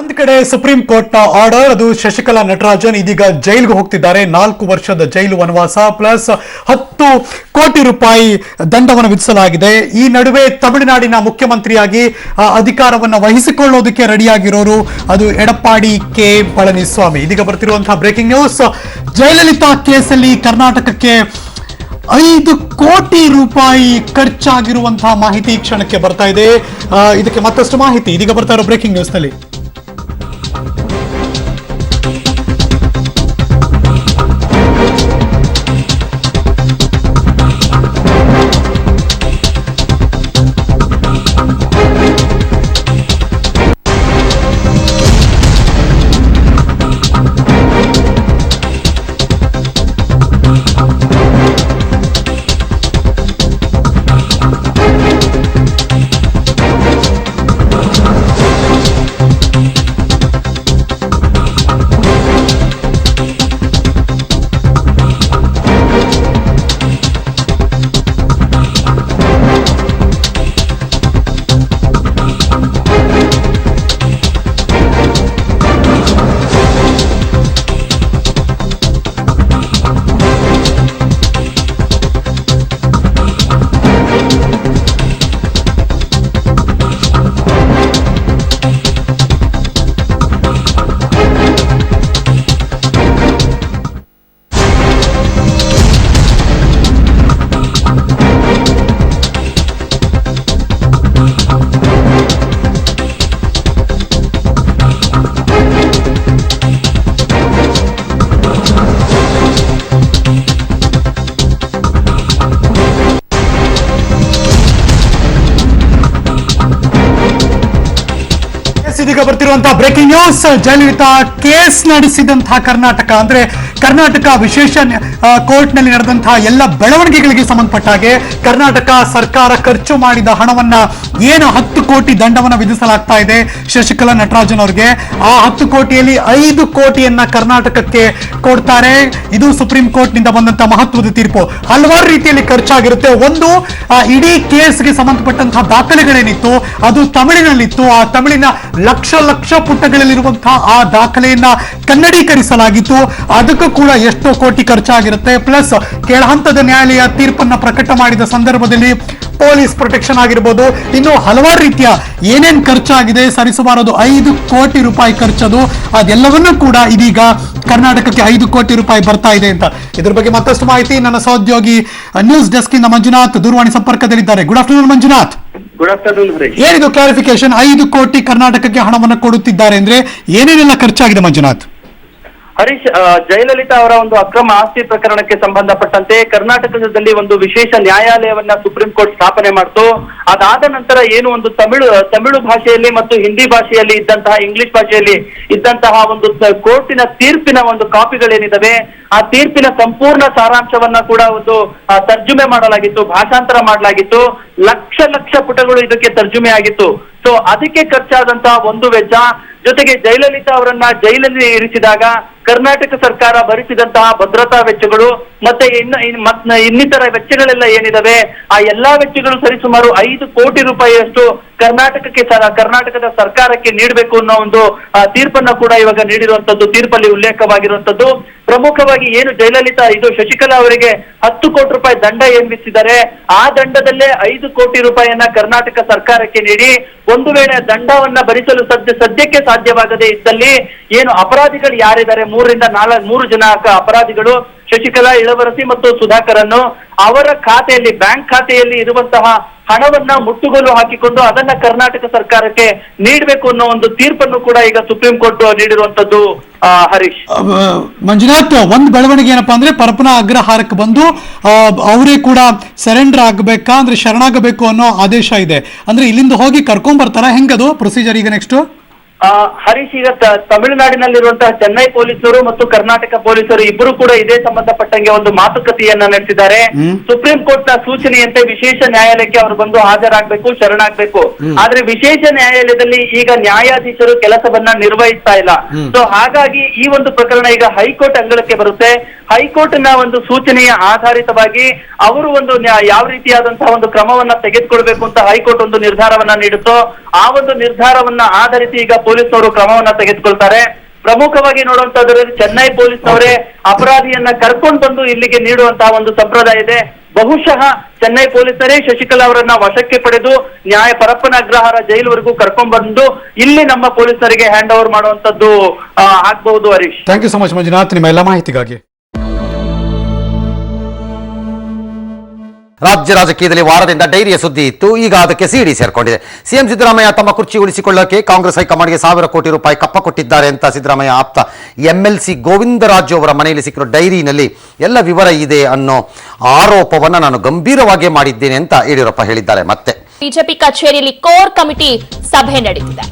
ಒಂದ್ ಕಡೆ supreme court ನ ಆರ್ಡರ್, ಅದು ಶಶಿಕಲಾ ನಟರಾಜನ್ ಇದೀಗ ಜೈಲ್ಗೆ ಹೋಗ್ತಿದ್ದಾರೆ. 4 ವರ್ಷದ ಜೈಲು ವನವಾಸ ಪ್ಲಸ್ 10 ಕೋಟಿ ರೂಪಾಯಿ ದಂಡವನ್ನು ವಿಧಿಸಲಾಗಿದೆ. ಈ ನಡುವೆ ತಮಿಳುನಾಡಿನ ಮುಖ್ಯಮಂತ್ರಿಯಾಗಿ ಅಧಿಕಾರವನ್ನು ವಹಿಸಿಕೊಳ್ಳೋದಕ್ಕೆ ರೆಡಿಯಾಗಿರೋರು ಅದು ಎಡಪ್ಪಾಡಿ ಕೆ ಪಳನಿಸ್ವಾಮಿ. ಇದೀಗ ಬರ್ತಿರುವಂತಹ ಬ್ರೇಕಿಂಗ್ ನ್ಯೂಸ್, ಜಯಲಲಿತಾ ಕೇಸಲ್ಲಿ ಕರ್ನಾಟಕಕ್ಕೆ 5 ಕೋಟಿ ರೂಪಾಯಿ ಖರ್ಚಾಗಿರುವಂತಹ ಮಾಹಿತಿ ಈ ಕ್ಷಣಕ್ಕೆ ಬರ್ತಾ ಇದೆ. ಇದಕ್ಕೆ ಮತ್ತಷ್ಟು ಮಾಹಿತಿ ಇದೀಗ ಬರ್ತಾ ಇರೋ ಬ್ರೇಕಿಂಗ್ ನ್ಯೂಸ್ ನಲ್ಲಿ. ಇದೀಗ ಬರ್ತಿರುವಂತಹ ಬ್ರೇಕಿಂಗ್ ನ್ಯೂಸ್, ಜಯಲಲಿತಾ ಕೇಸ್ ನಡೆಸಿದಂತಹ ಕರ್ನಾಟಕ, ಅಂದ್ರೆ ಕರ್ನಾಟಕ ವಿಶೇಷ ಕೋರ್ಟ್ ನಲ್ಲಿ ನಡೆದಂತಹ ಎಲ್ಲ ಬೆಳವಣಿಗೆಗಳಿಗೆ ಸಂಬಂಧಪಟ್ಟ ಹಾಗೆ ಕರ್ನಾಟಕ ಸರ್ಕಾರ ಖರ್ಚು ಮಾಡಿದ ಹಣವನ್ನ ಏನು 10 ಕೋಟಿ ದಂಡವನ್ನ ವಿಧಿಸಲಾಗ್ತಾ ಇದೆ ಶಶಿಕಲಾ ನಟರಾಜನ್ ಅವರಿಗೆ, ಆ 10 ಕೋಟಿಯಲ್ಲಿ 5 ಕೋಟಿಯನ್ನ ಕರ್ನಾಟಕಕ್ಕೆ ಕೊಡ್ತಾರೆ. ಇದು ಸುಪ್ರೀಂ ಕೋರ್ಟ್ ನಿಂದ ಬಂದಂತಹ ಮಹತ್ವದ ತೀರ್ಪು. ಹಲವಾರು ರೀತಿಯಲ್ಲಿ ಖರ್ಚಾಗಿರುತ್ತೆ. ಒಂದು, ಇಡೀ ಕೇಸ್ಗೆ ಸಂಬಂಧಪಟ್ಟಂತಹ ದಾಖಲೆಗಳೇನಿತ್ತು ಅದು ತಮಿಳಿನಲ್ಲಿತ್ತು. ಆ ತಮಿಳಿನ ಲಕ್ಷ ಪುಟಗಳಲ್ಲಿರುವಂತಹ ಆ ದಾಖಲೆಯನ್ನ ಕನ್ನಡೀಕರಿಸಲಾಗಿತ್ತು. ಅದಕ್ಕೂ ಕೂಡ ಎಷ್ಟೋ ಕೋಟಿ ಖರ್ಚಾಗಿರುತ್ತೆ. ಪ್ಲಸ್ ಕೆಳಹಂತದ ನ್ಯಾಯಾಲಯ ತೀರ್ಪನ್ನ ಪ್ರಕಟ ಮಾಡಿದ ಸಂದರ್ಭದಲ್ಲಿ ಪೊಲೀಸ್ ಪ್ರೊಟೆಕ್ಷನ್ ಆಗಿರ್ಬೋದು, ಇನ್ನು ಹಲವಾರು ರೀತಿಯ ಏನೇನ್ ಖರ್ಚಾಗಿದೆ, ಸರಿಸುಮಾರು 5 ಕೋಟಿ ರೂಪಾಯಿ ಖರ್ಚದು. ಅದೆಲ್ಲವನ್ನೂ ಕೂಡ ಇದೀಗ ಕರ್ನಾಟಕಕ್ಕೆ 5 ಕೋಟಿ ರೂಪಾಯಿ ಬರ್ತಾ ಇದೆ ಅಂತ. ಇದ್ರ ಬಗ್ಗೆ ಮತ್ತಷ್ಟು ಮಾಹಿತಿ ನನ್ನ ಸಹೋದ್ಯೋಗಿ ನ್ಯೂಸ್ ಡೆಸ್ಕ್ ಇಂದ ಮಂಜುನಾಥ್ ದೂರವಾಣಿ ಸಂಪರ್ಕದಲ್ಲಿದ್ದಾರೆ. Good afternoon Manjunath. Good afternoon. ಏನಿದು ಕ್ಲಾರಿಫಿಕೇಶನ್? 5 ಕೋಟಿ ಕರ್ನಾಟಕಕ್ಕೆ ಹಣವನ್ನು ಕೊಡುತ್ತಿದ್ದಾರೆ ಅಂದ್ರೆ ಏನೇನೆಲ್ಲ ಖರ್ಚಾಗಿದೆ ಮಂಜುನಾಥ್? ಹರೀಶ್, ಜಯಲಲಿತಾ ಅವರ ಒಂದು ಅಕ್ರಮ ಆಸ್ತಿ ಪ್ರಕರಣಕ್ಕೆ ಸಂಬಂಧಪಟ್ಟಂತೆ ಕರ್ನಾಟಕದಲ್ಲಿ ಒಂದು ವಿಶೇಷ ನ್ಯಾಯಾಲಯವನ್ನ ಸುಪ್ರೀಂ ಕೋರ್ಟ್ ಸ್ಥಾಪನೆ ಮಾಡಿತು. ಅದಾದ ನಂತರ ಏನು ಒಂದು ತಮಿಳು ಭಾಷೆಯಲ್ಲಿ ಮತ್ತು ಹಿಂದಿ ಭಾಷೆಯಲ್ಲಿ ಇದ್ದಂತಹ, ಇಂಗ್ಲಿಷ್ ಭಾಷೆಯಲ್ಲಿ ಇದ್ದಂತಹ ಒಂದು ಕೋರ್ಟಿನ ತೀರ್ಪಿನ ಒಂದು ಕಾಪಿಗಳೇನಿದಾವೆ, ಆ ತೀರ್ಪಿನ ಸಂಪೂರ್ಣ ಸಾರಾಂಶವನ್ನ ಕೂಡ ಒಂದು ತರ್ಜುಮೆ ಮಾಡಲಾಗಿತ್ತು, ಭಾಷಾಂತರ ಮಾಡಲಾಗಿತ್ತು. ಲಕ್ಷ ಪುಟಗಳು ಇದಕ್ಕೆ ತರ್ಜುಮೆ ಆಗಿತ್ತು. ಸೊ ಅದಕ್ಕೆ ಖರ್ಚಾದಂತಹ ಒಂದು ವೆಚ್ಚ, ಜೊತೆಗೆ ಜಯಲಲಿತಾ ಅವರನ್ನ ಜೈಲಲ್ಲಿ ಇರಿಸಿದಾಗ ಕರ್ನಾಟಕ ಸರ್ಕಾರ ಭರಿಸಿದಂತಹ ಭದ್ರತಾ ವೆಚ್ಚಗಳು ಮತ್ತೆ ಇನ್ನಿತರ ವೆಚ್ಚಗಳೆಲ್ಲ ಏನಿದಾವೆ, ಆ ಎಲ್ಲಾ ವೆಚ್ಚಗಳು ಸರಿಸುಮಾರು 5 ಕೋಟಿ ರೂಪಾಯಿಯಷ್ಟು ಕರ್ನಾಟಕದ ಸರ್ಕಾರಕ್ಕೆ ನೀಡಬೇಕು ಅನ್ನೋ ಒಂದು ತೀರ್ಪನ್ನ ಕೂಡ ಇವಾಗ ನೀಡಿರುವಂತದ್ದು, ತೀರ್ಪಲ್ಲಿ ಉಲ್ಲೇಖವಾಗಿರುವಂತದ್ದು. ಪ್ರಮುಖವಾಗಿ ಏನು ಜಯಲಲಿತಾ, ಇದು ಶಶಿಕಲಾ ಅವರಿಗೆ 10 ಕೋಟಿ ರೂಪಾಯಿ ದಂಡ ಏನ್ ವಿಧಿಸಿದ್ದಾರೆ, ಆ ದಂಡದಲ್ಲೇ 5 ಕೋಟಿ ರೂಪಾಯಿಯನ್ನ ಕರ್ನಾಟಕ ಸರ್ಕಾರಕ್ಕೆ ನೀಡಿ, ಒಂದು ವೇಳೆ ದಂಡವನ್ನ ಭರಿಸಲು ಸದ್ಯಕ್ಕೆ ಸಾಧ್ಯವಾಗದೇ ಇದ್ದಲ್ಲಿ ಏನು ಅಪರಾಧಿಗಳು ಯಾರಿದ್ದಾರೆ, 3 ರಿಂದ 4 ಜನ ಅಪರಾಧಿಗಳು, ಶಶಿಕಲಾ, ಇಳವರಸಿ ಮತ್ತು ಸುಧಾಕರನ್ನು, ಅವರ ಖಾತೆಯಲ್ಲಿ, ಬ್ಯಾಂಕ್ ಖಾತೆಯಲ್ಲಿ ಇರುವಂತಹ ಹಣವನ್ನ ಮುಟ್ಟುಗೋಲು ಹಾಕಿಕೊಂಡು ಅದನ್ನ ಕರ್ನಾಟಕ ಸರ್ಕಾರಕ್ಕೆ ನೀಡಬೇಕು ಅನ್ನೋ ಒಂದು ತೀರ್ಪನ್ನು ಕೂಡ ಈಗ ಸುಪ್ರೀಂ ಕೋರ್ಟ್ ನೀಡಿರುವಂತದ್ದು. ಹರೀಶ್, ಮಂಜುನಾಥ್, ಒಂದು ಬೆಳವಣಿಗೆ ಏನಪ್ಪಾ ಅಂದ್ರೆ ಪರಪನ ಅಗ್ರಹಾರಕ್ಕೆ ಬಂದು ಅವರೇ ಕೂಡ ಸರೆಂಡರ್ ಆಗಬೇಕಾ, ಅಂದ್ರೆ ಶರಣಾಗಬೇಕು ಅನ್ನೋ ಆದೇಶ ಇದೆ. ಅಂದ್ರೆ ಇಲ್ಲಿಂದ ಹೋಗಿ ಕರ್ಕೊಂಡ್ ಬರ್ತಾರ, ಹೆಂಗದು ಪ್ರೊಸೀಜರ್ ಈಗ ನೆಕ್ಸ್ಟ್? ಹರೀಶ್, ಈಗ ತಮಿಳುನಾಡಿನಲ್ಲಿರುವಂತಹ ಚೆನ್ನೈ ಪೊಲೀಸರು ಮತ್ತು ಕರ್ನಾಟಕ ಪೊಲೀಸರು ಇಬ್ಬರು ಕೂಡ ಇದೇ ಸಂಬಂಧಪಟ್ಟಂಗೆ ಒಂದು ಮಾತುಕತೆಯನ್ನ ನಡೆಸಿದ್ದಾರೆ. ಸುಪ್ರೀಂ ಕೋರ್ಟ್ ನ ಸೂಚನೆಯಂತೆ ವಿಶೇಷ ನ್ಯಾಯಾಲಯಕ್ಕೆ ಅವರು ಬಂದು ಹಾಜರಾಗಬೇಕು, ಶರಣಾಗಬೇಕು. ಆದ್ರೆ ವಿಶೇಷ ನ್ಯಾಯಾಲಯದಲ್ಲಿ ಈಗ ನ್ಯಾಯಾಧೀಶರು ಕೆಲಸವನ್ನ ನಿರ್ವಹಿಸ್ತಾ ಇಲ್ಲ. ಸೊ ಹಾಗಾಗಿ ಈ ಒಂದು ಪ್ರಕರಣ ಈಗ ಹೈಕೋರ್ಟ್ ಅಂಗಳಕ್ಕೆ ಬರುತ್ತೆ. ಹೈಕೋರ್ಟ್ ನ ಒಂದು ಸೂಚನೆಯ ಆಧಾರಿತವಾಗಿ ಅವರು ಒಂದು ಯಾವ ರೀತಿಯಾದಂತಹ ಒಂದು ಕ್ರಮವನ್ನ ತೆಗೆದುಕೊಳ್ಬೇಕು ಅಂತ ಹೈಕೋರ್ಟ್ ಒಂದು ನಿರ್ಧಾರವನ್ನ ನೀಡುತ್ತೋ, ಆ ಒಂದು ನಿರ್ಧಾರವನ್ನ ಆಧರಿಸಿ ಈಗ ಪೊಲೀಸ್ನವರು ಕ್ರಮವನ್ನ ತೆಗೆದುಕೊಳ್ತಾರೆ. ಪ್ರಮುಖವಾಗಿ ನೋಡುವಂತದ್ರಲ್ಲಿ ಚೆನ್ನೈ ಪೊಲೀಸ್ನವರೇ ಅಪರಾಧಿಯನ್ನ ಕರ್ಕೊಂಡು ಬಂದು ಇಲ್ಲಿಗೆ ನೀಡುವಂತಹ ಒಂದು ಸಂಪ್ರದಾಯ ಇದೆ. ಬಹುಶಃ ಚೆನ್ನೈ ಪೊಲೀಸರೇ ಶಶಿಕಲಾ ಅವರನ್ನ ವಶಕ್ಕೆ ಪಡೆದು ನ್ಯಾಯ ಪರಪ್ಪನ ಅಗ್ರಹಾರ ಜೈಲ್ವರೆಗೂ ಕರ್ಕೊಂಡ್ ಬಂದು ಇಲ್ಲಿ ನಮ್ಮ ಪೊಲೀಸರಿಗೆ ಹ್ಯಾಂಡ್ ಓವರ್ ಮಾಡುವಂತದ್ದು ಆಗ್ಬಹುದು. Harish, thank you so much Manjunath, ನಿಮ್ಮ ಎಲ್ಲ ಮಾಹಿತಿಗಾಗಿ. ರಾಜ್ಯ ರಾಜಕೀಯದಲ್ಲಿ ವಾರದಿಂದ ಡೈರಿಯ ಸುದ್ದಿ ಇತ್ತು. ಈಗ ಅದಕ್ಕೆ ಸಿಡಿ ಸೇರ್ಕೊಂಡಿದೆ. ಸಿಎಂ ಸಿದ್ದರಾಮಯ್ಯ ತಮ್ಮ ಕುರ್ಚಿ ಉಳಿಸಿಕೊಳ್ಳಕ್ಕೆ ಕಾಂಗ್ರೆಸ್ ಹೈಕಮಾಂಡ್ಗೆ 1000 ಕೋಟಿ ರೂಪಾಯಿ ಕಪ್ಪ ಕೊಟ್ಟಿದ್ದಾರೆ ಅಂತ ಸಿದ್ದರಾಮಯ್ಯ ಆಪ್ತ MLC ಗೋವಿಂದರಾಜು ಅವರ ಮನೆಯಲ್ಲಿ ಸಿಕ್ಕಿರೋ ಡೈರಿನಲ್ಲಿ ಎಲ್ಲ ವಿವರ ಇದೆ ಅನ್ನೋ ಆರೋಪವನ್ನು ನಾನು ಗಂಭೀರವಾಗಿ ಮಾಡಿದ್ದೇನೆ ಅಂತ ಯಡಿಯೂರಪ್ಪ ಹೇಳಿದ್ದಾರೆ. ಮತ್ತೆ ಬಿಜೆಪಿ ಕಚೇರಿಯಲ್ಲಿ ಕೋರ್ ಕಮಿಟಿ ಸಭೆ ನಡೆದಿದೆ.